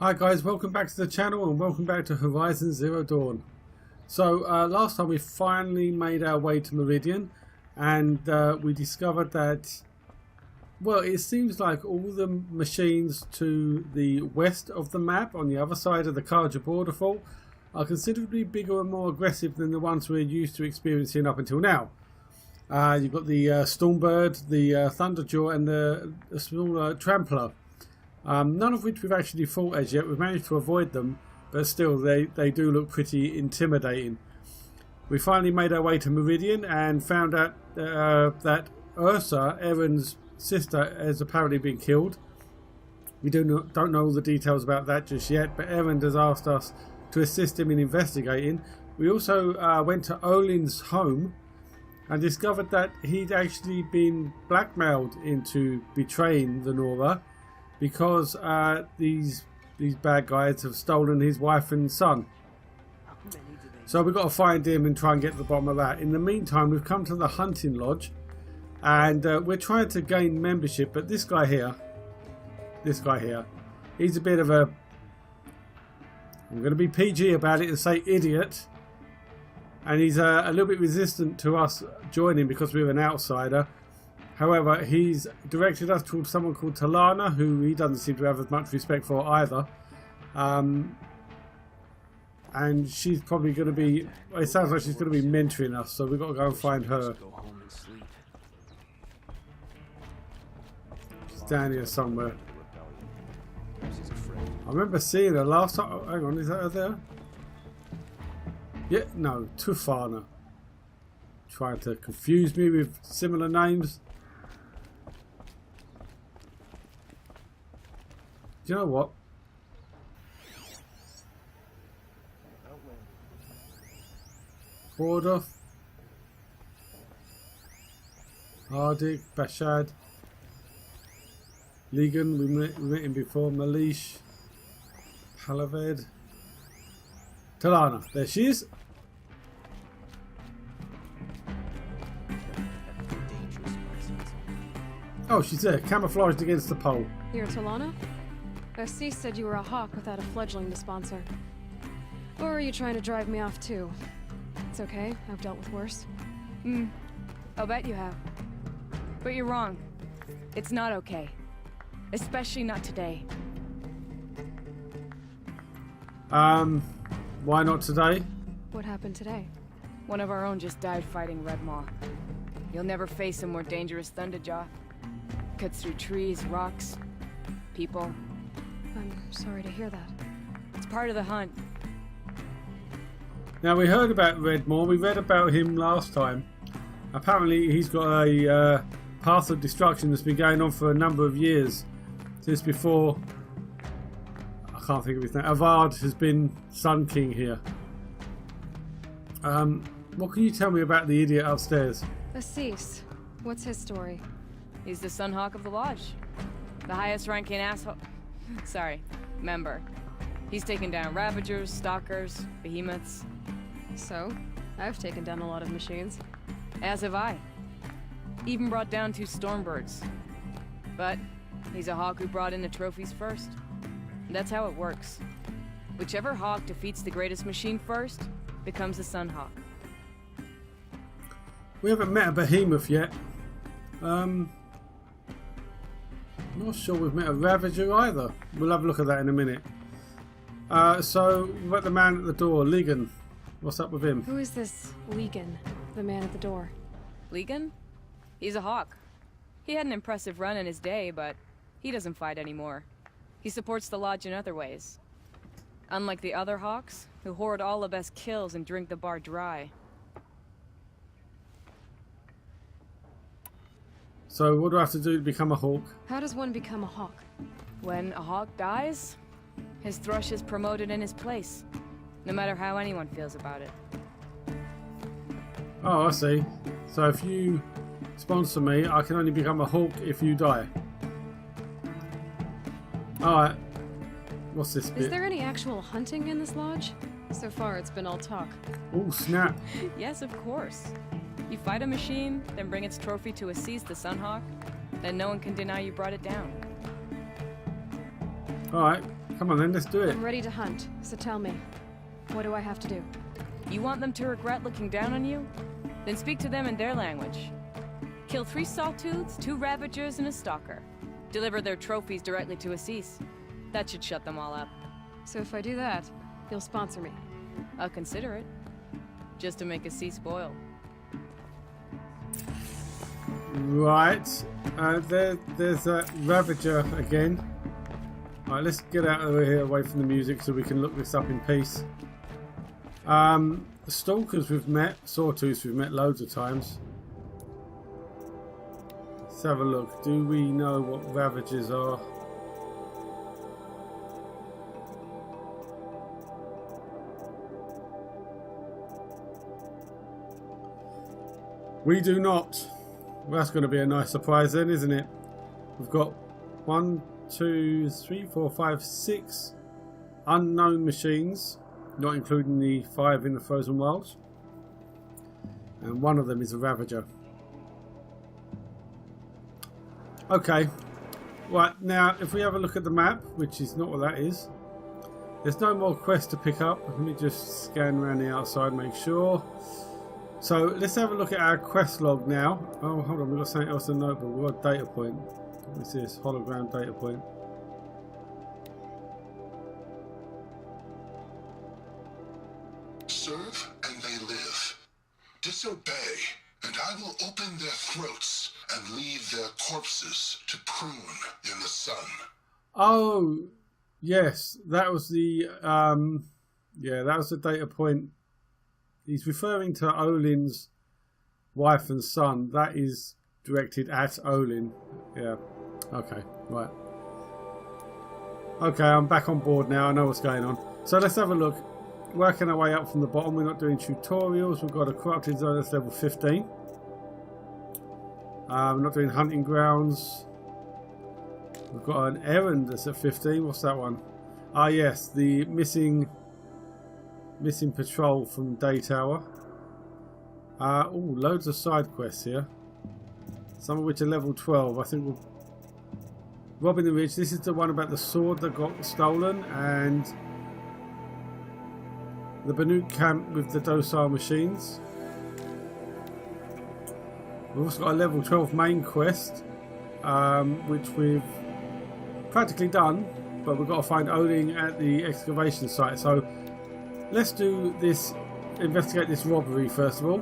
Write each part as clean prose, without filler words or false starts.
Hi guys, welcome back to the channel and welcome back to Horizon Zero Dawn. So last time we finally made our way to Meredian and we discovered that, well, it seems like all the machines to the west of the map on the other side of the Karja borderfall are considerably bigger and more aggressive than the ones we're used to experiencing up until now. You've got the Stormbird, the Thunderjaw and the small Trampler. None of which we've actually fought as yet. We've managed to avoid them, but still they do look pretty intimidating. We finally made our way to Meredian and found out that Ursa, Eren's sister, has apparently been killed. We don't know all the details about that just yet, but Eren has asked us to assist him in investigating. We also went to Olin's home and discovered that he'd actually been blackmailed into betraying the Nora, because these bad guys have stolen his wife and son. So we've got to find him and try and get to the bottom of that. In the meantime, we've come to the hunting lodge and we're trying to gain membership, but this guy here, he's a bit of a, I'm going to be PG about it and say idiot, and he's a little bit resistant to us joining because we're an outsider. However, he's directed us towards someone called Talana, who he doesn't seem to have as much respect for either. And she's probably going to be, it sounds like she's going to be mentoring us, so we've got to go and find her. She's down here somewhere. I remember seeing her last time. Oh, hang on, is that her there? Yeah, no, Tufana. Trying to confuse me with similar names. You know what? Border, Hardik, Bashad, Ligan, we met him before, Malish, Palaved, Talana, there she is. Oh, she's there, camouflaged against the pole. You're Talana? C.S.I said you were a hawk without a fledgling to sponsor. Or are you trying to drive me off too? It's okay, I've dealt with worse. I'll bet you have. But you're wrong. It's not okay. Especially not today. Why not today? What happened today? One of our own just died fighting Red Maw. You'll never face a more dangerous Thunderjaw. Cuts through trees, rocks, people. I'm sorry to hear that. It's part of the hunt. Now, we heard about Redmore. We read about him last time. Apparently he's got a path of destruction that's been going on for a number of years, since before, I can't think of his name, Avad has been Sun King here. What can you tell me about the idiot upstairs? C.S.I, what's his story? He's the Sunhawk of the Lodge. The highest ranking asshole... Sorry, member. He's taken down Ravagers, Stalkers, Behemoths. So, I've taken down a lot of machines. As have I. Even brought down 2 Stormbirds. But he's a hawk who brought in the trophies first. That's how it works. Whichever hawk defeats the greatest machine first becomes the Sunhawk. We haven't met a Behemoth yet. Not sure we've met a Ravager either. We'll have a look at that in a minute. So, we've got the man at the door, Ligan. What's up with him? Who is this Ligan, the man at the door? Ligan? He's a hawk. He had an impressive run in his day, but he doesn't fight anymore. He supports the Lodge in other ways. Unlike the other hawks, who hoard all the best kills and drink the bar dry. So, what do I have to do to become a hawk? How does one become a hawk? When a hawk dies, his thrush is promoted in his place, no matter how anyone feels about it. Oh, I see. So if you sponsor me, I can only become a hawk if you die. Alright. What's this bit? Is there any actual hunting in this lodge? So far, it's been all talk. Oh, snap. Yes, of course. You fight a machine, then bring its trophy to C.S.I the Sunhawk, then no one can deny you brought it down. Alright, Come on then, let's do it. I'm ready to hunt, so tell me, what do I have to do? You want them to regret looking down on you? Then speak to them in their language. Kill 3 sawtooths, 2 ravagers, and a stalker. Deliver their trophies directly to C.S.I. That should shut them all up. So if I do that, you'll sponsor me. I'll consider it. Just to make C.S.I spoil. Right. There's that Ravager again. Alright, let's get out of here away from the music so we can look this up in peace. The Stalkers we've met, Sawtooths we've met loads of times. Let's have a look. Do we know what Ravagers are? We do not. Well, that's going to be a nice surprise then, isn't it? We've got 1, 2, 3, 4, 5, 6 unknown machines, not including the 5 in the Frozen Wilds. And one of them is a Ravager. Okay. Right, now if we have a look at the map, which is not what that is. There's no more quests to pick up. Let me just scan around the outside, make sure. So let's have a look at our quest log now. Oh, hold on, we've got something else in the notebook. We've got a data point. What's this? Hologram data point. Serve and they live. Disobey, and I will open their throats and leave their corpses to prune in the sun. Oh, yes, that was the yeah, that was the data point. He's referring to Olin's wife and son. That is directed at Olin. Yeah. Okay. Right. Okay, I'm back on board now. I know what's going on. So let's have a look. Working our way up from the bottom. We're not doing tutorials. We've got a corrupted zone that's level 15. We're not doing hunting grounds. We've got an errand that's at 15. What's that one? Ah, yes, the missing patrol from Day Tower. Oh, loads of side quests here. Some of which are level 12. I think we'll... Robbing the Ridge. This is the one about the sword that got stolen, and the Banuk camp with the docile machines. We've also got a level 12 main quest, which we've practically done, but we've got to find Olin at the excavation site. So let's do this, investigate this robbery first of all.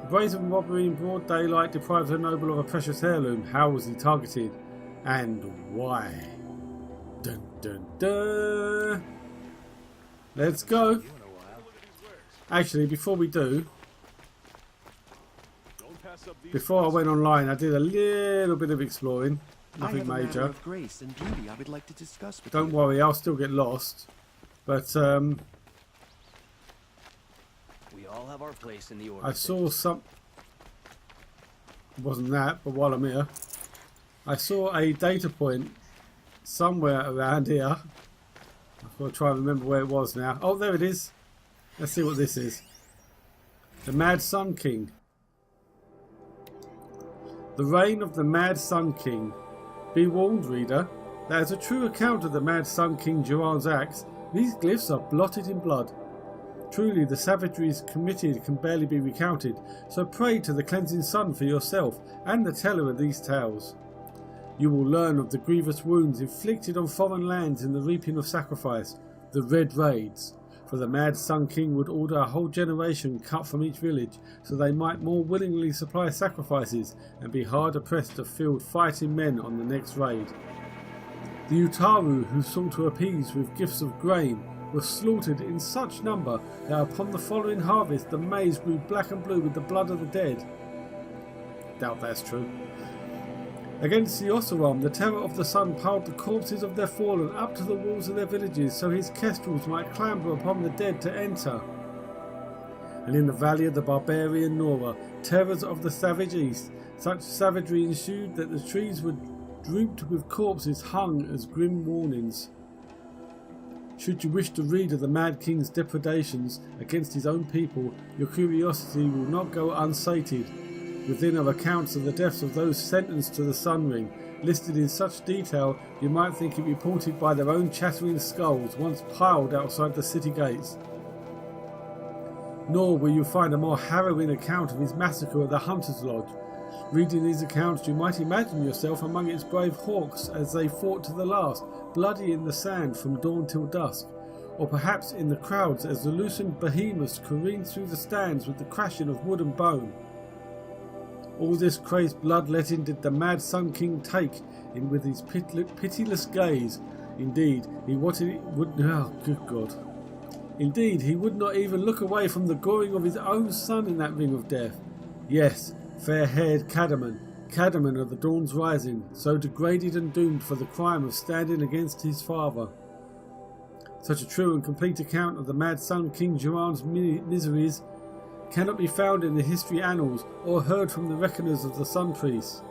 A brazen robbery in broad daylight deprives a noble of a precious heirloom. How was he targeted? And why? Dun dun dun! Let's go! Actually, before we do, before I went online, I did a little bit of exploring. Nothing major. Of grace and beauty I would like to discuss with Don't you. worry, I'll still get lost. But We all have our place in the order. I saw some... It wasn't that, but while I'm here, I saw a data point somewhere around here. I've got to try and remember where it was now. Oh, there it is. Let's see what this is. The Mad Sun King. The reign of the Mad Sun King. Be warned, reader, that as a true account of the Mad Sun King Duran's acts, these glyphs are blotted in blood. Truly, the savageries committed can barely be recounted, so pray to the cleansing sun for yourself and the teller of these tales. You will learn of the grievous wounds inflicted on foreign lands in the reaping of sacrifice, the Red Raids, for the Mad Sun King would order a whole generation cut from each village, so they might more willingly supply sacrifices and be harder pressed to field fighting men on the next raid. The Utaru, who sought to appease with gifts of grain, were slaughtered in such number that upon the following harvest the maize grew black and blue with the blood of the dead. Doubt that's true. Against the Oseram, the terror of the sun piled the corpses of their fallen up to the walls of their villages, so his kestrels might clamber upon the dead to enter. And in the valley of the barbarian Nora, terrors of the savage east, such savagery ensued that the trees were drooped with corpses hung as grim warnings. Should you wish to read of the Mad King's depredations against his own people, your curiosity will not go unsated. Within are accounts of the deaths of those sentenced to the Sun Ring, listed in such detail you might think it reported by their own chattering skulls once piled outside the city gates. Nor will you find a more harrowing account of his massacre at the Hunter's Lodge. Reading these accounts, you might imagine yourself among its brave hawks as they fought to the last, bloody in the sand from dawn till dusk, or perhaps in the crowds as the loosened behemoths careened through the stands with the crashing of wood and bone. All this crazed bloodletting did the mad Sun King take in with his pitiless gaze. Indeed, he would not even look away from the goring of his own son in that ring of death. Yes, fair-haired Cadaman of the Dawn's Rising, so degraded and doomed for the crime of standing against his father. Such a true and complete account of the mad Sun King Jiran's miseries cannot be found in the history annals or heard from the reckoners of the Sun Priests.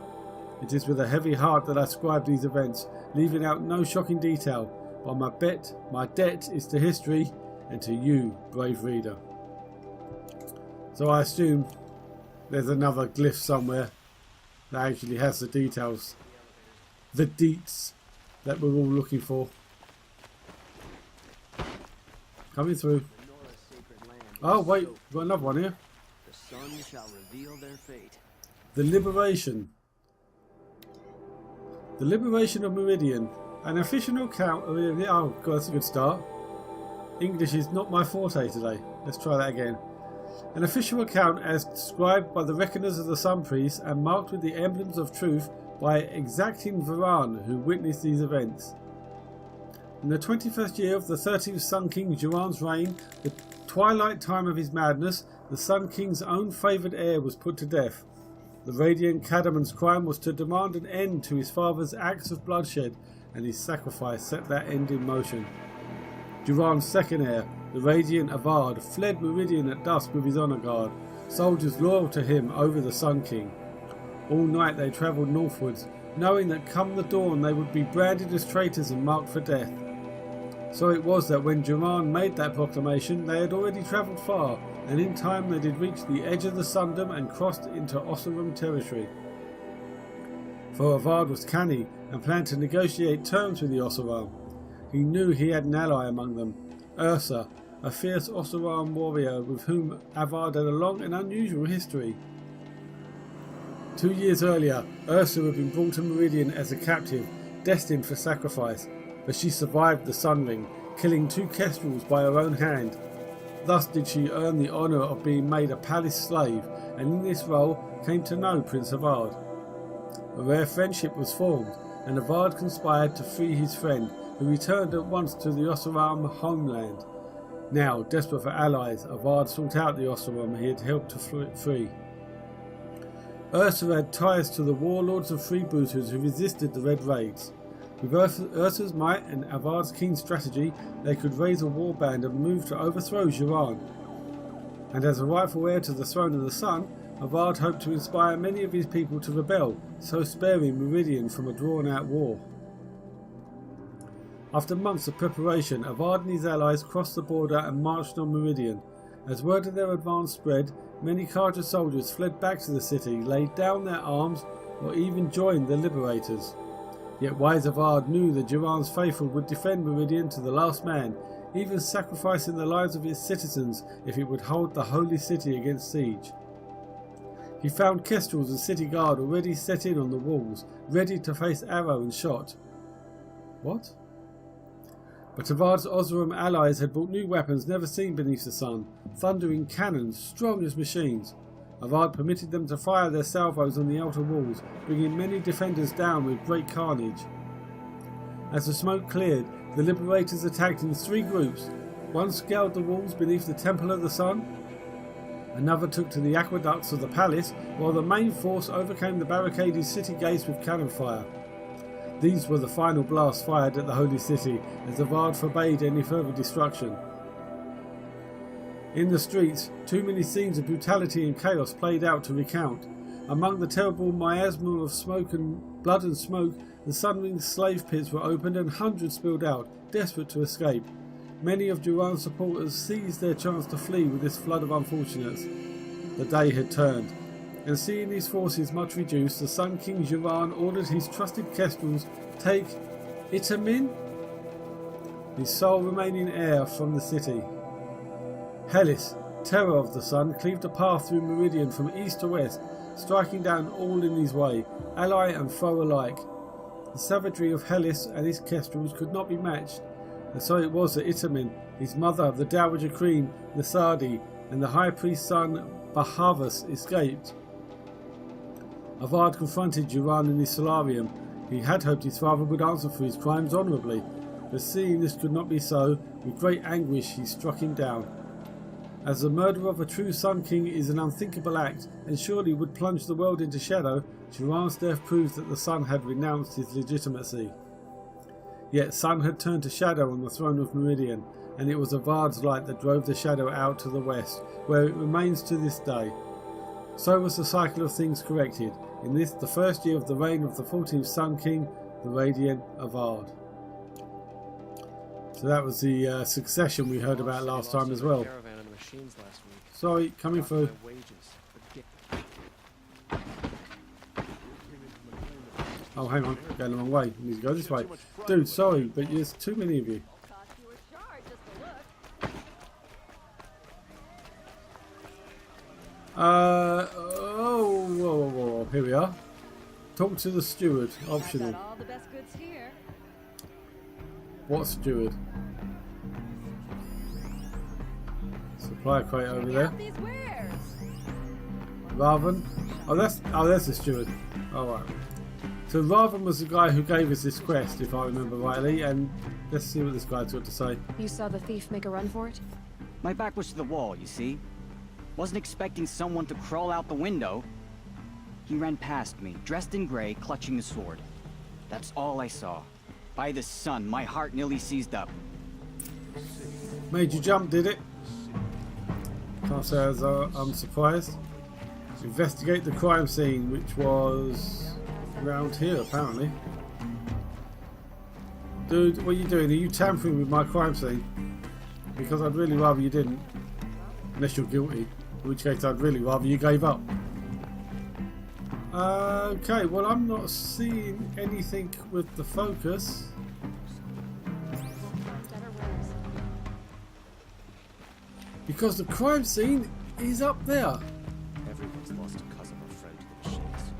It is with a heavy heart that I scribe these events, leaving out no shocking detail, but my debt is to history and to you, brave reader. So I assume there's another glyph somewhere that actually has the details, the deets that we're all looking for. Coming through. Oh wait, we've got another one here. The sun shall reveal their fate. The Liberation. The Liberation of Meredian. An official account of... Oh god, that's a good start. English is not my forte today. Let's try that again. An official account as described by the reckoners of the Sun Priests and marked with the emblems of truth by exacting Varan who witnessed these events. In the 21st year of the 13th Sun King Jiran's reign, the twilight time of his madness, the Sun King's own favoured heir was put to death. The radiant Cadaman's crime was to demand an end to his father's acts of bloodshed, and his sacrifice set that end in motion. Jiran's second heir, the radiant Avad, fled Meredian at dusk with his honour guard, soldiers loyal to him over the Sun King. All night they travelled northwards, knowing that come the dawn they would be branded as traitors and marked for death. So it was that when Jiran made that proclamation, they had already travelled far, and in time they did reach the edge of the Sundom and crossed into Ossurum territory. For Avad was canny and planned to negotiate terms with the Ossuram. He knew he had an ally among them, Ursa, a fierce Ossuram warrior with whom Avad had a long and unusual history. 2 years earlier, Ursa had been brought to Meredian as a captive, destined for sacrifice, but she survived the Sun Ring, killing 2 kestrels by her own hand. Thus did she earn the honour of being made a palace slave, and in this role came to know Prince Avad. A rare friendship was formed, and Avad conspired to free his friend, who returned at once to the Ossuram homeland. Now, desperate for allies, Avad sought out the Ossuram he had helped to free. Ursa had ties to the warlords of freebooters who resisted the Red Raids. With Ursa's might and Avad's keen strategy, they could raise a warband and move to overthrow Jiran. And as a rightful heir to the throne of the Sun, Avad hoped to inspire many of his people to rebel, so sparing Meredian from a drawn-out war. After months of preparation, Avad and his allies crossed the border and marched on Meredian. As word of their advance spread, many Carja soldiers fled back to the city, laid down their arms, or even joined the liberators. Yet wise Avad knew that Jiran's faithful would defend Meredian to the last man, even sacrificing the lives of its citizens if it would hold the holy city against siege. He found kestrels and city guard already set in on the walls, ready to face arrow and shot. What? But Avad's Ossuram allies had brought new weapons never seen beneath the sun, thundering cannons, strong as machines. Avad permitted them to fire their salvos on the outer walls, bringing many defenders down with great carnage. As the smoke cleared, the liberators attacked in 3 groups. One scaled the walls beneath the Temple of the Sun, another took to the aqueducts of the palace, while the main force overcame the barricaded city gates with cannon fire. These were the final blasts fired at the holy city, as Avad forbade any further destruction. In the streets, too many scenes of brutality and chaos played out to recount. Among the terrible miasma of blood and smoke, the Sun Ring's slave pits were opened and hundreds spilled out, desperate to escape. Many of Jiran's supporters seized their chance to flee with this flood of unfortunates. The day had turned. and seeing his forces much reduced, the Sun King Jiran ordered his trusted kestrels take Itamin, his sole remaining heir, from the city. Hellis, terror of the sun, cleaved a path through Meredian from east to west, striking down all in his way, ally and foe alike. The savagery of Hellis and his kestrels could not be matched, and so it was that Itamin, his mother, the Dowager Queen Nisadi, and the High Priest's son Bahavas escaped. Avad confronted Jiran in his solarium. He had hoped his father would answer for his crimes honourably, but seeing this could not be so, with great anguish he struck him down. As the murder of a true Sun King is an unthinkable act, and surely would plunge the world into shadow, Jiran's death proves that the Sun had renounced his legitimacy. Yet Sun had turned to shadow on the throne of Meredian, and it was Avard's light that drove the shadow out to the west, where it remains to this day. So was the cycle of things corrected, in this the first year of the reign of the 14th Sun King, the Radiant Avard. So that was the succession we heard about last time as well. Sorry, coming through. Oh, hang on, going the wrong way. I need to go this way. Dude, sorry, but there's too many of you. Whoa, here we are. Talk to the steward, optional. What steward? Supply crate over there. Raven. Oh, that's the steward. Alright. So Raven was the guy who gave us this quest, if I remember rightly, and let's see what this guy's got to say. You saw the thief make a run for it? My back was to the wall, you see. Wasn't expecting someone to crawl out the window. He ran past me, dressed in gray, clutching a sword. That's all I saw. By the sun, my heart nearly seized up. Made you jump, did it? Can't say as I'm surprised. Investigate the crime scene, which was around here apparently. Dude, what are you doing? Are you tampering with my crime scene? Because I'd really rather you didn't. Unless you're guilty. In which case I'd really rather you gave up. Okay, well I'm not seeing anything with the focus. Because the crime scene is up there. Everyone's lost a cousin or friend to the machines.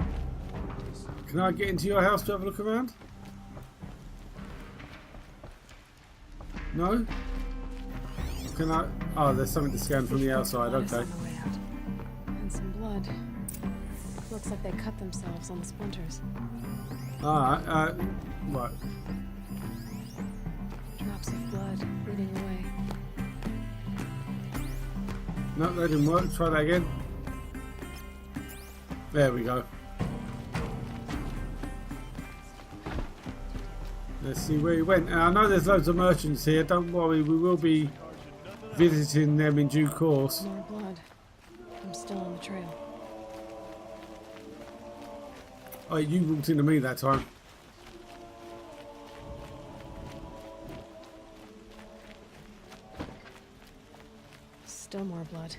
Can I get into your house to have a look around? No? Can I? Oh, there's something to scan from the outside, okay. And some blood. Looks like they cut themselves on the splinters. Alright, right. Drops of blood bleeding away. No, that didn't work. Try that again. There we go. Let's see where he went. And I know there's loads of merchants here. Don't worry, we will be visiting them in due course. More blood. I'm still on the trail. Oh, you walked into me that time. Still more blood.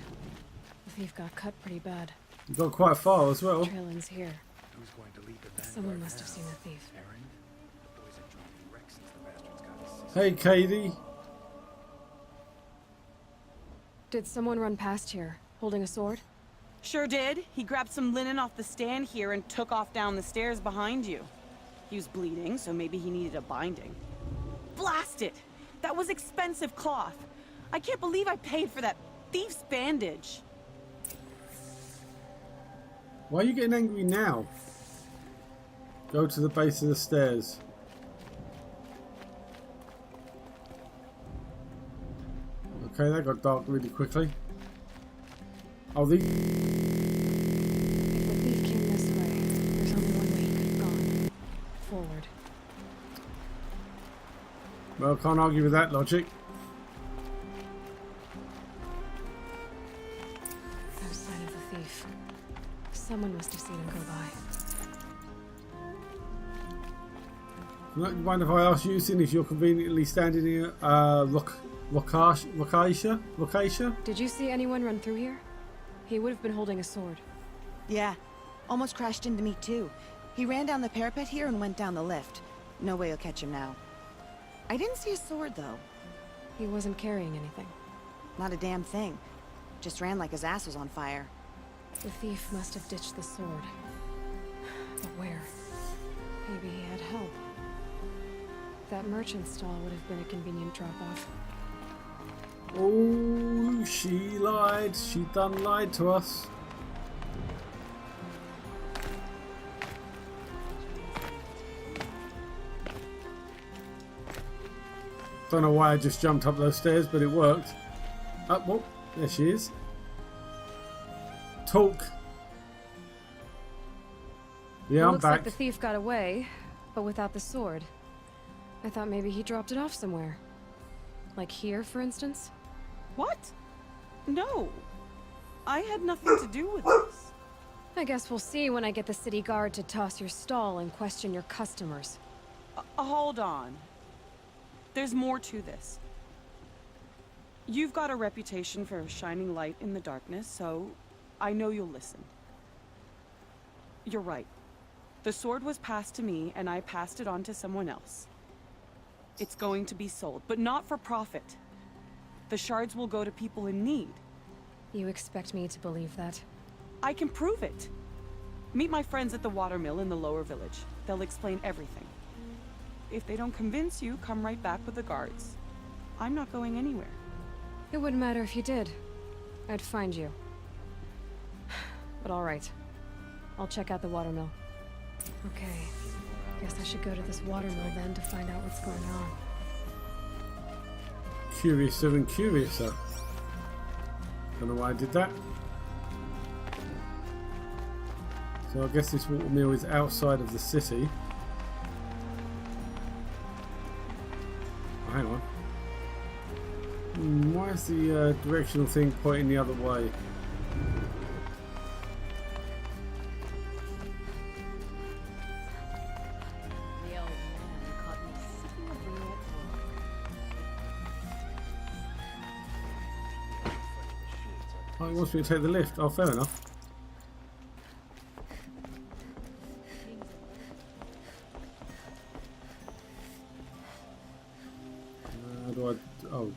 The thief got cut pretty bad. You got quite far as well. Trail ends here. Someone must have seen the thief. Hey, Katie. Did someone run past here, holding a sword? Sure did. He grabbed some linen off the stand here and took off down the stairs behind you. He was bleeding, so maybe he needed a binding. Blast it! That was expensive cloth. I can't believe I paid for that thief's bandage. Why are you getting angry now? Go to the base of the stairs. Okay, that got dark really quickly. Oh, these... If the thief came this way, there's only one way he could have gone. Forward. Well, can't argue with that logic. No sign of the thief. Someone must have seen him go by. Mind if I ask you, seeing if you're conveniently standing here, Rakaisha? Did you see anyone run through here? He would have been holding a sword. Yeah, almost crashed into me too. He ran down the parapet here and went down the lift. No way you'll catch him now. I didn't see a sword though. He wasn't carrying anything. Not a damn thing. Just ran like his ass was on fire. The thief must have ditched the sword. But where? Maybe he had help. That merchant stall would have been a convenient drop-off. Oh, she lied. She done lied to us. Don't know why I just jumped up those stairs, but it worked. Up, oh, there she is. Talk. Yeah, I'm Looks back. like the thief got away, but without the sword. I thought maybe he dropped it off somewhere. Like here, for instance? What? No. I had nothing to do with this. I guess we'll see when I get the city guard to toss your stall and question your customers. Hold on. There's more to this. You've got a reputation for shining light in the darkness, so I know you'll listen. You're right. The sword was passed to me, and I passed it on to someone else. It's going to be sold, but not for profit. The shards will go to people in need. You expect me to believe that? I can prove it. Meet my friends at the watermill in the lower village. They'll explain everything. If they don't convince you, come right back with the guards. I'm not going anywhere. It wouldn't matter if you did. I'd find you. But all right. I'll check out the watermill. Okay. Guess I should go to this watermill then to find out what's going on. Curiouser than curiouser. Don't know why I did that. So I guess this watermill is outside of the city. Oh, hang on. Why is the directional thing pointing the other way? Oh, he wants me to take the lift. Oh, fair enough. How do I... Oh,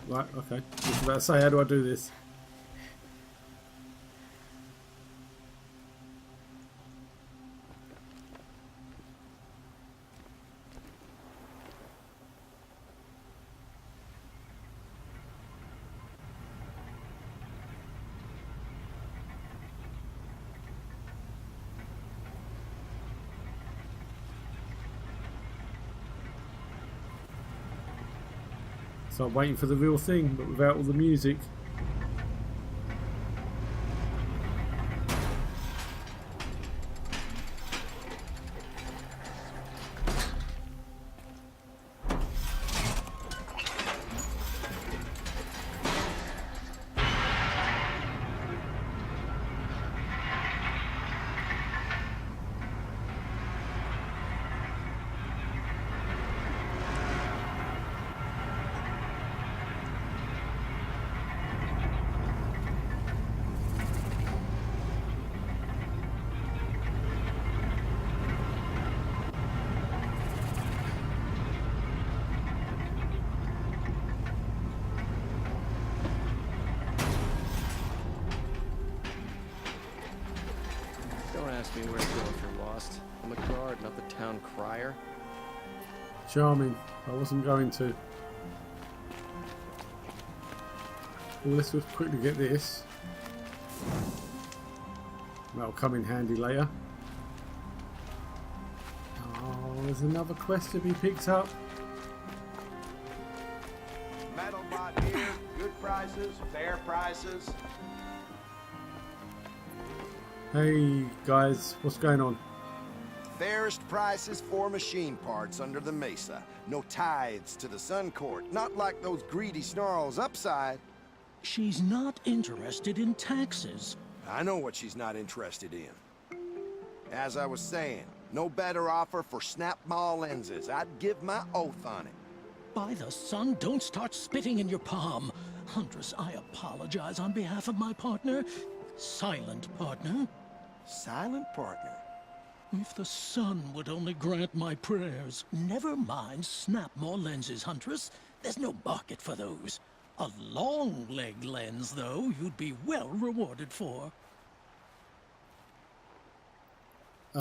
right, okay. I was about to say, how do I do this? So I'm waiting for the real thing, but without all the music. Don't ask me where to go if you're lost. I'm a guard, not the town crier. Charming. I wasn't going to. Well, let's just quickly get this. That'll come in handy later. Oh, there's another quest to be picked up. Metal bot here, good prices, fair prices. Hey guys, what's going on? Fairest prices for machine parts under the mesa. No tithes to the Sun Court, not like those greedy snarls upside. She's not interested in taxes. I know what she's not interested in. As I was saying, no better offer for snap-ball lenses. I'd give my oath on it. By the sun, don't start spitting in your palm. Huntress, I apologize on behalf of my partner. Silent partner. Silent partner. If the sun would only grant my prayers. Never mind snap more lenses, Huntress. There's no market for those. A long leg lens, though, you'd be well rewarded for.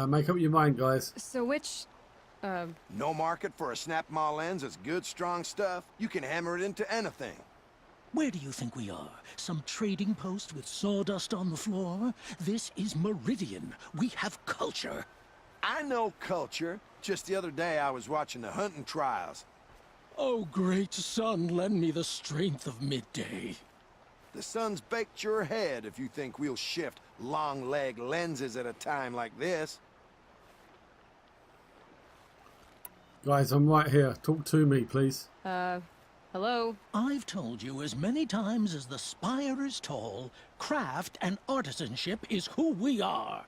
Make up your mind, guys. So which... No market for a snap-maw lens is good, strong stuff. You can hammer it into anything. Where do you think we are? Some trading post with sawdust on the floor? This is Meredian. We have culture. I know culture. Just the other day I was watching the hunting trials. Oh, great sun, lend me the strength of midday. The sun's baked your head if you think we'll shift long leg lenses at a time like this. Guys, I'm right here. Talk to me, please. Hello? I've told you as many times as the spire is tall, craft and artisanship is who we are.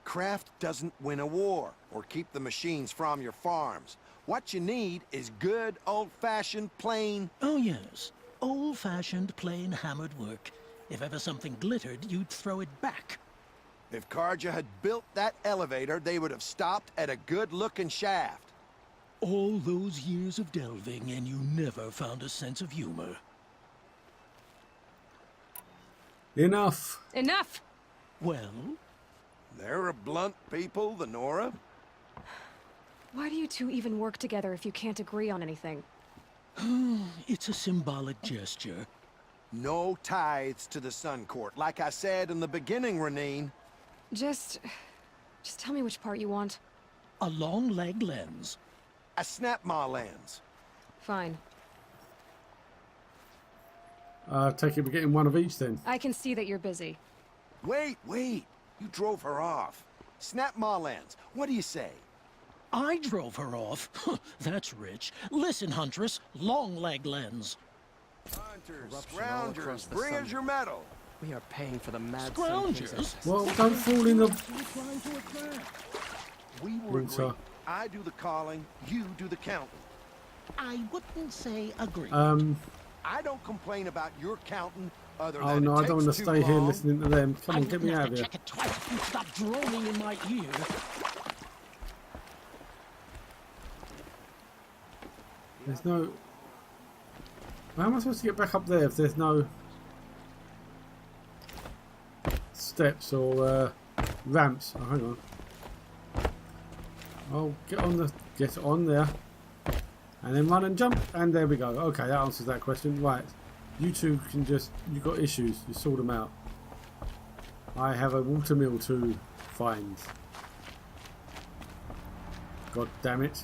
Craft doesn't win a war or keep the machines from your farms. What you need is good, old-fashioned, plain... Oh, yes. Old-fashioned, plain hammered work. If ever something glittered, you'd throw it back. If Karja had built that elevator, they would have stopped at a good-looking shaft. All those years of delving, and you never found a sense of humor. Enough. Enough! Well? They're a blunt people, the Nora. Why do you two even work together if you can't agree on anything? It's a symbolic gesture. No tithes to the Sun Court, like I said in the beginning, Renine. Just tell me which part you want. A long leg lens. A snap-maw lens. Fine. Take it we're getting one of each then. I can see that you're busy. Wait. You drove her off. Snap-maw lens. What do you say? I drove her off. That's rich. Listen, Huntress, long leg lens. Hunters, Corruption all across scroungers, the bring sun. us your metal. We are paying for the mad Sun King's Scroungers? excess. Well, don't fall in the... We will Winter. agree. I do the calling, you do the counting. I wouldn't say agree. I don't complain about your counting other than Oh no, it I don't want to takes too stay here long. listening to them. Come I on, get wouldn't me have out of to here. check it twice if you stop droning in my ear. There's no... How am I supposed to get back up there if there's no... steps or ramps? Oh, hang on. Oh, get on there. And then run and jump, and there we go. Okay, that answers that question. Right. You two can just... You've got issues. You sort them out. I have a watermill to find. God damn it.